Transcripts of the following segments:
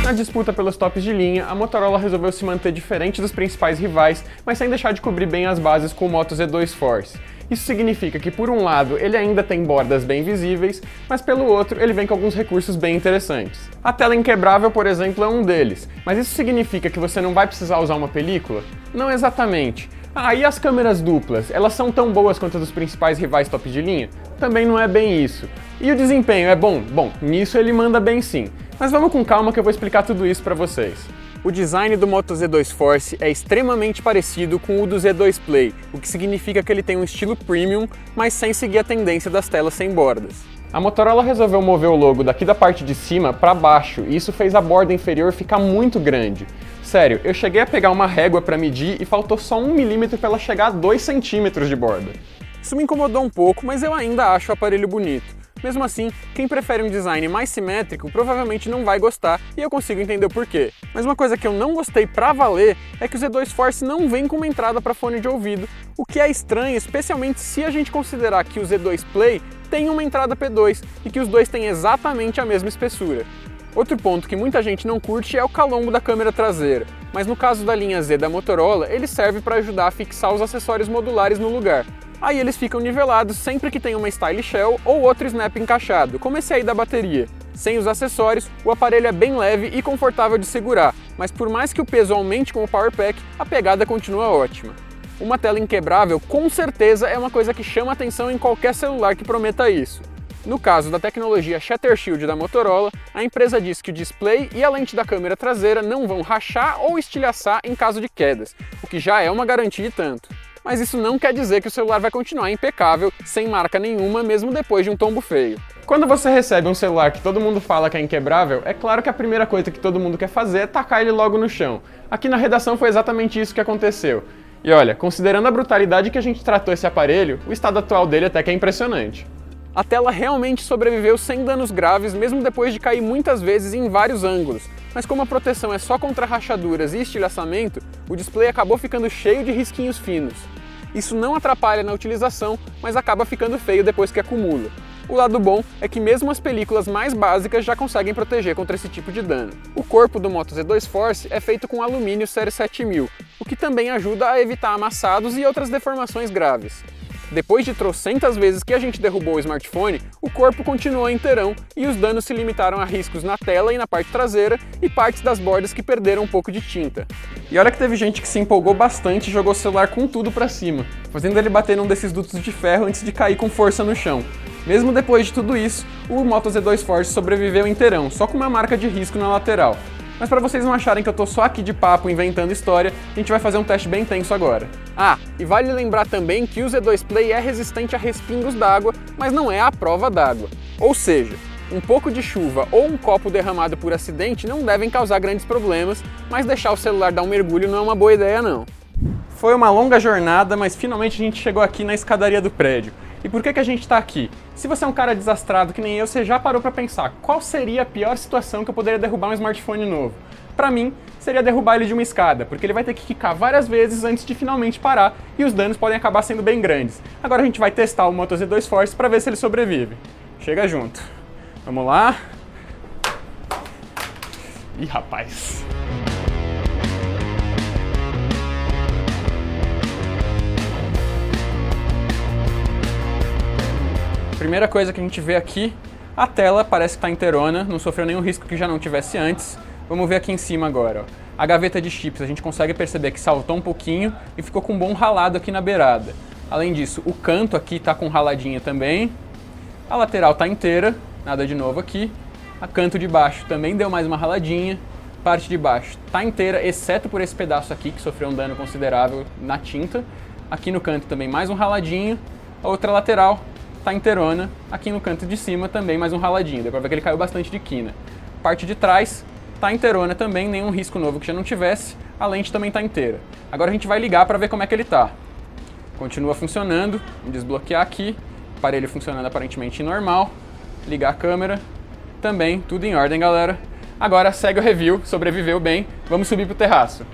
Na disputa pelos tops de linha, a Motorola resolveu se manter diferente dos principais rivais, mas sem deixar de cobrir bem as bases com o Moto Z2 Force. Isso significa que, por um lado, ele ainda tem bordas bem visíveis, mas pelo outro, ele vem com alguns recursos bem interessantes. A tela inquebrável, por exemplo, é um deles, mas isso significa que você não vai precisar usar uma película? Não exatamente. E as câmeras duplas, elas são tão boas quanto as dos principais rivais top de linha? Também não é bem isso. E o desempenho é bom? Bom, nisso ele manda bem sim. Mas vamos com calma que eu vou explicar tudo isso para vocês. O design do Moto Z2 Force é extremamente parecido com o do Z2 Play, o que significa que ele tem um estilo premium, mas sem seguir a tendência das telas sem bordas. A Motorola resolveu mover o logo daqui da parte de cima para baixo, e isso fez a borda inferior ficar muito grande. Sério, eu cheguei a pegar uma régua para medir e faltou só 1 milímetro para ela chegar a 2 centímetros de borda. Isso me incomodou um pouco, mas eu ainda acho o aparelho bonito. Mesmo assim, quem prefere um design mais simétrico provavelmente não vai gostar, e eu consigo entender o porquê. Mas uma coisa que eu não gostei pra valer é que o Z2 Force não vem com uma entrada para fone de ouvido, o que é estranho, especialmente se a gente considerar que o Z2 Play tem uma entrada P2 e que os dois têm exatamente a mesma espessura. Outro ponto que muita gente não curte é o calombo da câmera traseira, mas no caso da linha Z da Motorola, ele serve para ajudar a fixar os acessórios modulares no lugar. Aí eles ficam nivelados sempre que tem uma Style Shell ou outro snap encaixado, como esse aí da bateria. Sem os acessórios, o aparelho é bem leve e confortável de segurar, mas por mais que o peso aumente com o Power Pack, a pegada continua ótima. Uma tela inquebrável com certeza é uma coisa que chama atenção em qualquer celular que prometa isso. No caso da tecnologia Shatter Shield da Motorola, a empresa diz que o display e a lente da câmera traseira não vão rachar ou estilhaçar em caso de quedas, o que já é uma garantia e tanto. Mas isso não quer dizer que o celular vai continuar impecável, sem marca nenhuma, mesmo depois de um tombo feio. Quando você recebe um celular que todo mundo fala que é inquebrável, é claro que a primeira coisa que todo mundo quer fazer é tacar ele logo no chão. Aqui na redação foi exatamente isso que aconteceu. E olha, considerando a brutalidade que a gente tratou esse aparelho, o estado atual dele até que é impressionante. A tela realmente sobreviveu sem danos graves, mesmo depois de cair muitas vezes em vários ângulos. Mas como a proteção é só contra rachaduras e estilhaçamento, o display acabou ficando cheio de risquinhos finos. Isso não atrapalha na utilização, mas acaba ficando feio depois que acumula. O lado bom é que mesmo as películas mais básicas já conseguem proteger contra esse tipo de dano. O corpo do Moto Z2 Force é feito com alumínio série 7000, o que também ajuda a evitar amassados e outras deformações graves. Depois de trocentas vezes que a gente derrubou o smartphone, o corpo continuou inteirão e os danos se limitaram a riscos na tela e na parte traseira e partes das bordas que perderam um pouco de tinta. E olha que teve gente que se empolgou bastante e jogou o celular com tudo pra cima, fazendo ele bater num desses dutos de ferro antes de cair com força no chão. Mesmo depois de tudo isso, o Moto Z2 Force sobreviveu inteirão, só com uma marca de risco na lateral. Mas para vocês não acharem que eu tô só aqui de papo inventando história, a gente vai fazer um teste bem tenso agora. E vale lembrar também que o Z2 Play é resistente a respingos d'água, mas não é à prova d'água. Ou seja, um pouco de chuva ou um copo derramado por acidente não devem causar grandes problemas, mas deixar o celular dar um mergulho não é uma boa ideia não. Foi uma longa jornada, mas finalmente a gente chegou aqui na escadaria do prédio. E por que a gente está aqui? Se você é um cara desastrado que nem eu, você já parou para pensar qual seria a pior situação que eu poderia derrubar um smartphone novo? Para mim, seria derrubar ele de uma escada, porque ele vai ter que quicar várias vezes antes de finalmente parar e os danos podem acabar sendo bem grandes. Agora a gente vai testar o Moto Z2 Force para ver se ele sobrevive. Chega junto. Vamos lá. Ih, rapaz. Primeira coisa que a gente vê aqui, a tela parece que está inteirona, não sofreu nenhum risco que já não tivesse antes. Vamos ver aqui em cima agora. A gaveta de chips, a gente consegue perceber que saltou um pouquinho e ficou com um bom ralado aqui na beirada. Além disso, o canto aqui está com raladinha também. A lateral está inteira, nada de novo aqui. A canto de baixo também deu mais uma raladinha. Parte de baixo está inteira, exceto por esse pedaço aqui que sofreu um dano considerável na tinta. Aqui no canto também mais um raladinho. A outra lateral tá inteirona, aqui no canto de cima também mais um raladinho, deu pra ver que ele caiu bastante de quina. Parte de trás tá inteirona também, nenhum risco novo que já não tivesse, a lente também tá inteira. Agora a gente vai ligar para ver como é que ele tá. Continua funcionando, vamos desbloquear aqui, aparelho funcionando aparentemente normal, ligar a câmera, também tudo em ordem, galera. Agora segue o review, sobreviveu bem, vamos subir pro terraço.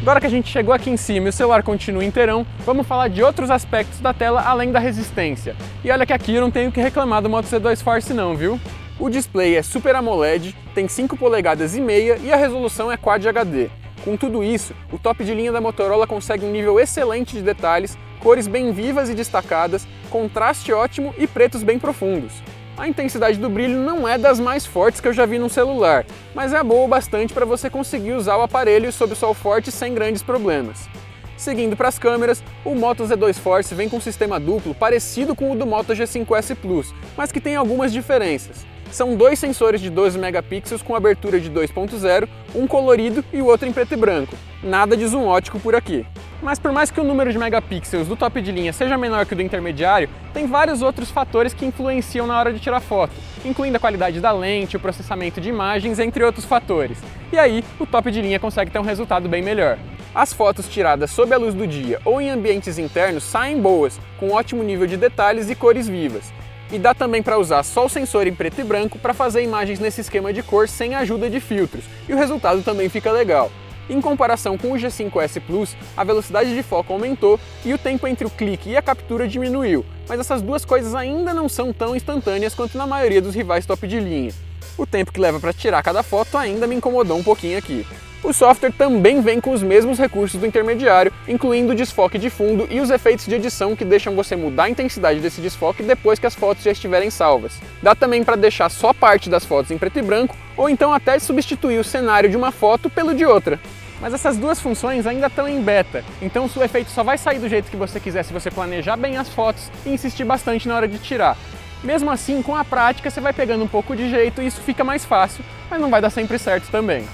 Agora que a gente chegou aqui em cima e o celular continua inteirão, vamos falar de outros aspectos da tela além da resistência. E olha que aqui eu não tenho que reclamar do Moto Z2 Force não, viu? O display é Super AMOLED, tem 5,5 polegadas e a resolução é Quad HD. Com tudo isso, o top de linha da Motorola consegue um nível excelente de detalhes, cores bem vivas e destacadas, contraste ótimo e pretos bem profundos. A intensidade do brilho não é das mais fortes que eu já vi num celular, mas é boa o bastante para você conseguir usar o aparelho sob sol forte sem grandes problemas. Seguindo para as câmeras, o Moto Z2 Force vem com um sistema duplo parecido com o do Moto G5S Plus, mas que tem algumas diferenças. São dois sensores de 12 megapixels com abertura de 2.0, um colorido e o outro em preto e branco. Nada de zoom ótico por aqui. Mas por mais que o número de megapixels do top de linha seja menor que o do intermediário, tem vários outros fatores que influenciam na hora de tirar foto, incluindo a qualidade da lente, o processamento de imagens, entre outros fatores. E aí, o top de linha consegue ter um resultado bem melhor. As fotos tiradas sob a luz do dia ou em ambientes internos saem boas, com ótimo nível de detalhes e cores vivas. E dá também para usar só o sensor em preto e branco para fazer imagens nesse esquema de cor sem a ajuda de filtros, e o resultado também fica legal. Em comparação com o G5S Plus, a velocidade de foco aumentou e o tempo entre o clique e a captura diminuiu, mas essas duas coisas ainda não são tão instantâneas quanto na maioria dos rivais top de linha. O tempo que leva para tirar cada foto ainda me incomodou um pouquinho aqui. O software também vem com os mesmos recursos do intermediário, incluindo o desfoque de fundo e os efeitos de edição que deixam você mudar a intensidade desse desfoque depois que as fotos já estiverem salvas. Dá também para deixar só parte das fotos em preto e branco, ou então até substituir o cenário de uma foto pelo de outra. Mas essas duas funções ainda estão em beta, então o efeito só vai sair do jeito que você quiser se você planejar bem as fotos e insistir bastante na hora de tirar. Mesmo assim, com a prática você vai pegando um pouco de jeito e isso fica mais fácil, mas não vai dar sempre certo também.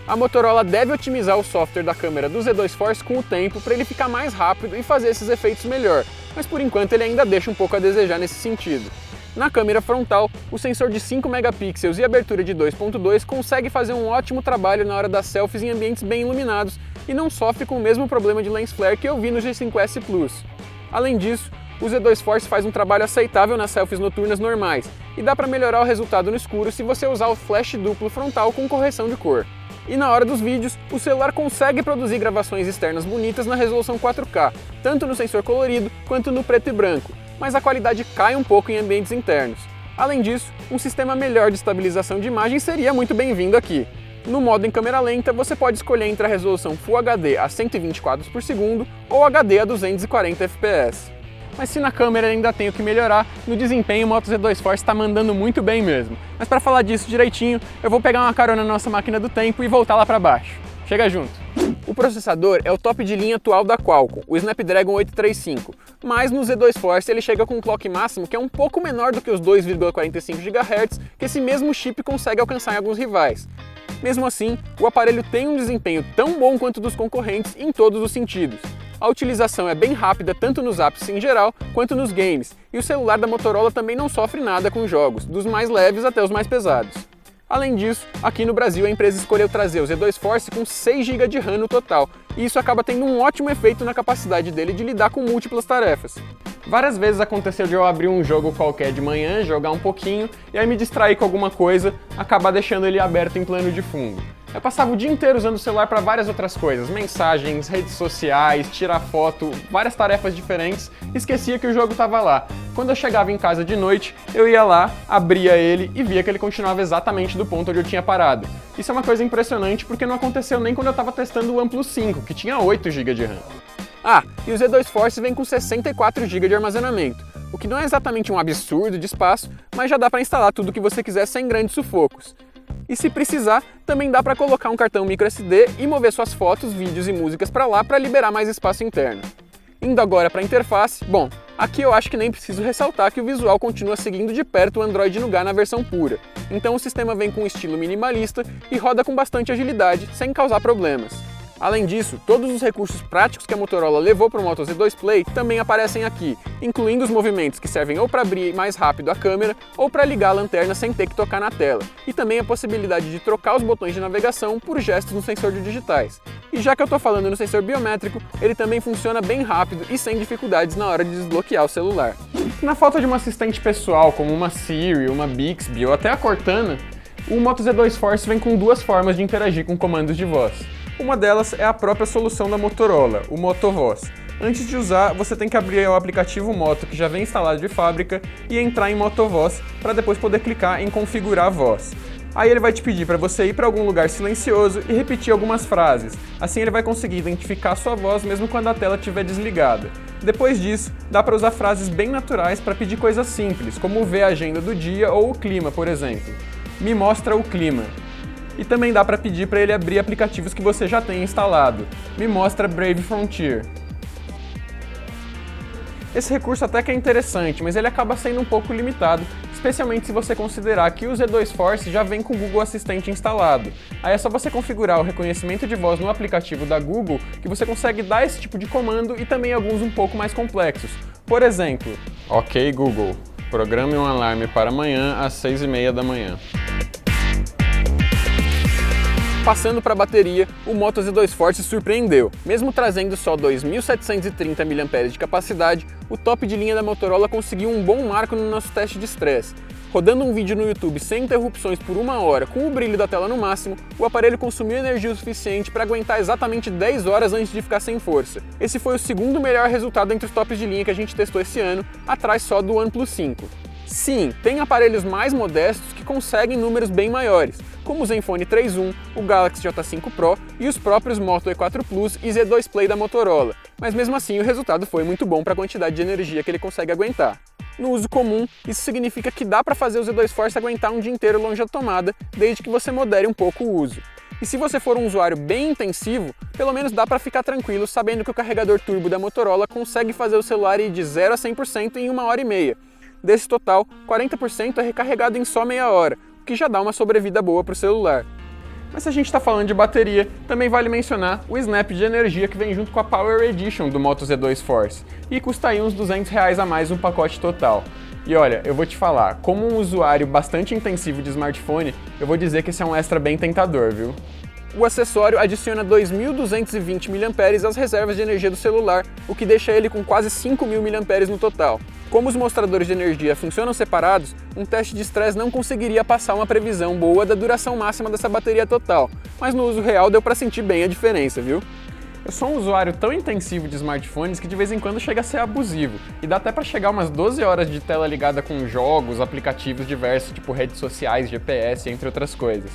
A Motorola deve otimizar o software da câmera do Z2 Force com o tempo para ele ficar mais rápido e fazer esses efeitos melhor, mas por enquanto ele ainda deixa um pouco a desejar nesse sentido. Na câmera frontal, o sensor de 5 megapixels e abertura de 2.2 consegue fazer um ótimo trabalho na hora das selfies em ambientes bem iluminados e não sofre com o mesmo problema de lens flare que eu vi no G5S Plus. Além disso, o Z2 Force faz um trabalho aceitável nas selfies noturnas normais e dá para melhorar o resultado no escuro se você usar o flash duplo frontal com correção de cor. E na hora dos vídeos, o celular consegue produzir gravações externas bonitas na resolução 4K, tanto no sensor colorido quanto no preto e branco, mas a qualidade cai um pouco em ambientes internos. Além disso, um sistema melhor de estabilização de imagem seria muito bem-vindo aqui. No modo em câmera lenta, você pode escolher entre a resolução Full HD a 120 quadros por segundo ou HD a 240 fps. Mas se na câmera ainda tem o que melhorar, no desempenho o Moto Z2 Force está mandando muito bem mesmo. Mas para falar disso direitinho, eu vou pegar uma carona na nossa máquina do tempo e voltar lá para baixo. Chega junto! O processador é o top de linha atual da Qualcomm, o Snapdragon 835, mas no Z2 Force ele chega com um clock máximo que é um pouco menor do que os 2,45 GHz que esse mesmo chip consegue alcançar em alguns rivais. Mesmo assim, o aparelho tem um desempenho tão bom quanto dos concorrentes em todos os sentidos. A utilização é bem rápida tanto nos apps em geral quanto nos games, e o celular da Motorola também não sofre nada com jogos, dos mais leves até os mais pesados. Além disso, aqui no Brasil a empresa escolheu trazer o Z2 Force com 6 GB de RAM no total, e isso acaba tendo um ótimo efeito na capacidade dele de lidar com múltiplas tarefas. Várias vezes aconteceu de eu abrir um jogo qualquer de manhã, jogar um pouquinho, e aí me distrair com alguma coisa, acabar deixando ele aberto em plano de fundo. Eu passava o dia inteiro usando o celular para várias outras coisas, mensagens, redes sociais, tirar foto, várias tarefas diferentes, e esquecia que o jogo estava lá. Quando eu chegava em casa de noite, eu ia lá, abria ele e via que ele continuava exatamente do ponto onde eu tinha parado. Isso é uma coisa impressionante porque não aconteceu nem quando eu estava testando o OnePlus 5, que tinha 8 GB de RAM. Ah, e o Z2 Force vem com 64 GB de armazenamento, o que não é exatamente um absurdo de espaço, mas já dá para instalar tudo o que você quiser sem grandes sufocos. E se precisar, também dá para colocar um cartão microSD e mover suas fotos, vídeos e músicas para lá para liberar mais espaço interno. Indo agora para a interface, bom, aqui eu acho que nem preciso ressaltar que o visual continua seguindo de perto o Android Nougat na versão pura, então o sistema vem com um estilo minimalista e roda com bastante agilidade, sem causar problemas. Além disso, todos os recursos práticos que a Motorola levou para o Moto Z2 Play também aparecem aqui, incluindo os movimentos que servem ou para abrir mais rápido a câmera ou para ligar a lanterna sem ter que tocar na tela, e também a possibilidade de trocar os botões de navegação por gestos no sensor de digitais. E já que eu estou falando no sensor biométrico, ele também funciona bem rápido e sem dificuldades na hora de desbloquear o celular. Na falta de uma assistente pessoal, como uma Siri, uma Bixby ou até a Cortana, o Moto Z2 Force vem com duas formas de interagir com comandos de voz. Uma delas é a própria solução da Motorola, o MotoVoz. Antes de usar, você tem que abrir o aplicativo Moto, que já vem instalado de fábrica, e entrar em Motovoz, para depois poder clicar em configurar a voz. Aí ele vai te pedir para você ir para algum lugar silencioso e repetir algumas frases. Assim ele vai conseguir identificar a sua voz mesmo quando a tela estiver desligada. Depois disso, dá para usar frases bem naturais para pedir coisas simples, como ver a agenda do dia ou o clima, por exemplo. Me mostra o clima. E também dá para pedir para ele abrir aplicativos que você já tem instalado. Me mostra Brave Frontier. Esse recurso até que é interessante, mas ele acaba sendo um pouco limitado, especialmente se você considerar que o Z2 Force já vem com o Google Assistente instalado. Aí é só você configurar o reconhecimento de voz no aplicativo da Google que você consegue dar esse tipo de comando e também alguns um pouco mais complexos. Por exemplo, OK Google, programe um alarme para amanhã às 6h30 da manhã. Passando para a bateria, o Moto Z2 Force surpreendeu. Mesmo trazendo só 2.730 mAh de capacidade, o top de linha da Motorola conseguiu um bom marco no nosso teste de estresse. Rodando um vídeo no YouTube sem interrupções por 1 hora, com o brilho da tela no máximo, o aparelho consumiu energia o suficiente para aguentar exatamente 10 horas antes de ficar sem força. Esse foi o segundo melhor resultado entre os tops de linha que a gente testou esse ano, atrás só do OnePlus 5. Sim, tem aparelhos mais modestos que conseguem números bem maiores, como o Zenfone 3.1, o Galaxy J5 Pro e os próprios Moto E4 Plus e Z2 Play da Motorola, mas mesmo assim o resultado foi muito bom para a quantidade de energia que ele consegue aguentar. No uso comum, isso significa que dá para fazer o Z2 Force aguentar um dia inteiro longe da tomada, desde que você modere um pouco o uso. E se você for um usuário bem intensivo, pelo menos dá para ficar tranquilo sabendo que o carregador turbo da Motorola consegue fazer o celular ir de 0 a 100% em 1h30. Desse total, 40% é recarregado em só meia hora, o que já dá uma sobrevida boa para o celular. Mas se a gente está falando de bateria, também vale mencionar o Snap de energia que vem junto com a Power Edition do Moto Z2 Force, e custa aí uns R$200 a mais no pacote total. E olha, eu vou te falar, como um usuário bastante intensivo de smartphone, eu vou dizer que esse é um extra bem tentador, viu? O acessório adiciona 2.220 mAh às reservas de energia do celular, o que deixa ele com quase 5.000 mAh no total. Como os mostradores de energia funcionam separados, um teste de estresse não conseguiria passar uma previsão boa da duração máxima dessa bateria total, mas no uso real deu para sentir bem a diferença, viu? Eu sou um usuário tão intensivo de smartphones que de vez em quando chega a ser abusivo, e dá até para chegar umas 12 horas de tela ligada com jogos, aplicativos diversos, tipo redes sociais, GPS, entre outras coisas.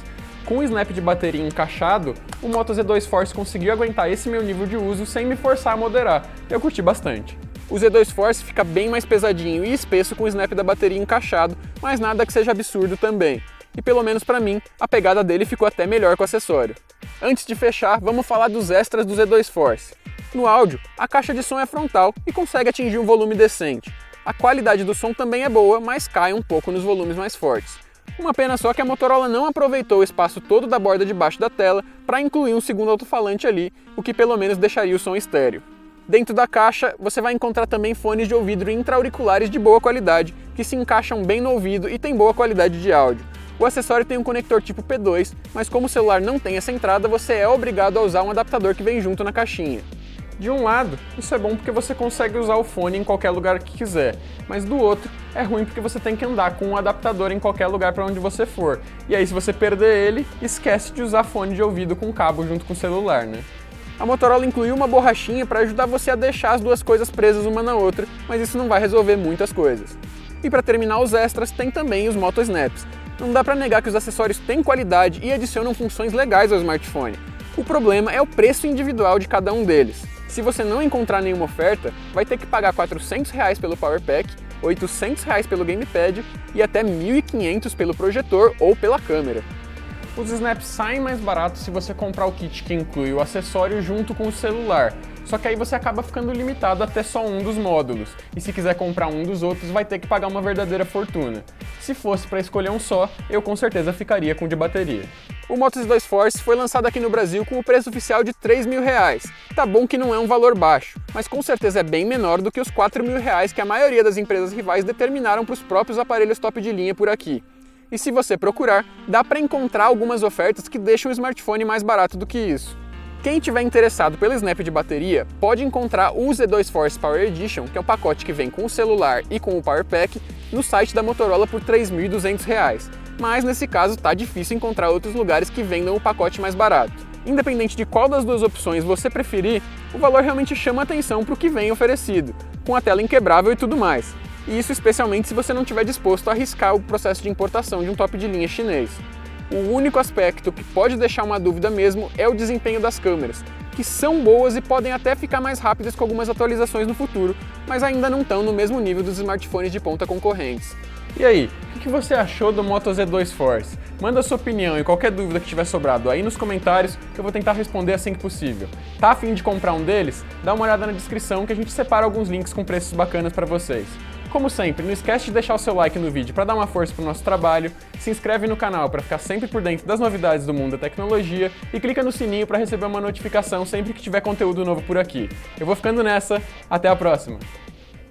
Com o snap de bateria encaixado, o Moto Z2 Force conseguiu aguentar esse meu nível de uso sem me forçar a moderar. Eu curti bastante. O Z2 Force fica bem mais pesadinho e espesso com o snap da bateria encaixado, mas nada que seja absurdo também. E pelo menos para mim, a pegada dele ficou até melhor com o acessório. Antes de fechar, vamos falar dos extras do Z2 Force. No áudio, a caixa de som é frontal e consegue atingir um volume decente. A qualidade do som também é boa, mas cai um pouco nos volumes mais fortes. Uma pena só que a Motorola não aproveitou o espaço todo da borda de baixo da tela para incluir um segundo alto-falante ali, o que pelo menos deixaria o som estéreo. Dentro da caixa, você vai encontrar também fones de ouvido intra-auriculares de boa qualidade, que se encaixam bem no ouvido e tem boa qualidade de áudio. O acessório tem um conector tipo P2, mas como o celular não tem essa entrada, você é obrigado a usar um adaptador que vem junto na caixinha. De um lado, isso é bom porque você consegue usar o fone em qualquer lugar que quiser, mas do outro, é ruim porque você tem que andar com um adaptador em qualquer lugar para onde você for. E aí, se você perder ele, esquece de usar fone de ouvido com cabo junto com o celular, né? A Motorola incluiu uma borrachinha para ajudar você a deixar as duas coisas presas uma na outra, mas isso não vai resolver muitas coisas. E para terminar os extras, tem também os Moto Snaps. Não dá para negar que os acessórios têm qualidade e adicionam funções legais ao smartphone. O problema é o preço individual de cada um deles. Se você não encontrar nenhuma oferta, vai ter que pagar R$400 pelo Power Pack, R$800 pelo Gamepad e até R$1.500 pelo projetor ou pela câmera. Os snaps saem mais baratos se você comprar o kit que inclui o acessório junto com o celular, só que aí você acaba ficando limitado até só um dos módulos, e se quiser comprar um dos outros vai ter que pagar uma verdadeira fortuna. Se fosse para escolher um só, eu com certeza ficaria com o de bateria. O Moto Z2 Force foi lançado aqui no Brasil com o preço oficial de R$3.000. Tá bom que não é um valor baixo, mas com certeza é bem menor do que os R$4.000 que a maioria das empresas rivais determinaram para os próprios aparelhos top de linha por aqui. E se você procurar, dá para encontrar algumas ofertas que deixam o smartphone mais barato do que isso. Quem tiver interessado pelo snap de bateria, pode encontrar o Z2 Force Power Edition, que é o pacote que vem com o celular e com o Power Pack, no site da Motorola por R$3.200. Mas nesse caso tá difícil encontrar outros lugares que vendam o pacote mais barato. Independente de qual das duas opções você preferir, o valor realmente chama atenção para o que vem oferecido, com a tela inquebrável e tudo mais. E isso especialmente se você não estiver disposto a arriscar o processo de importação de um top de linha chinês. O único aspecto que pode deixar uma dúvida mesmo é o desempenho das câmeras, que são boas e podem até ficar mais rápidas com algumas atualizações no futuro, mas ainda não estão no mesmo nível dos smartphones de ponta concorrentes. E aí, o que você achou do Moto Z2 Force? Manda sua opinião e qualquer dúvida que tiver sobrado aí nos comentários que eu vou tentar responder assim que possível. Tá a fim de comprar um deles? Dá uma olhada na descrição que a gente separa alguns links com preços bacanas para vocês. Como sempre, não esquece de deixar o seu like no vídeo para dar uma força pro nosso trabalho, se inscreve no canal para ficar sempre por dentro das novidades do mundo da tecnologia e clica no sininho para receber uma notificação sempre que tiver conteúdo novo por aqui. Eu vou ficando nessa, até a próxima!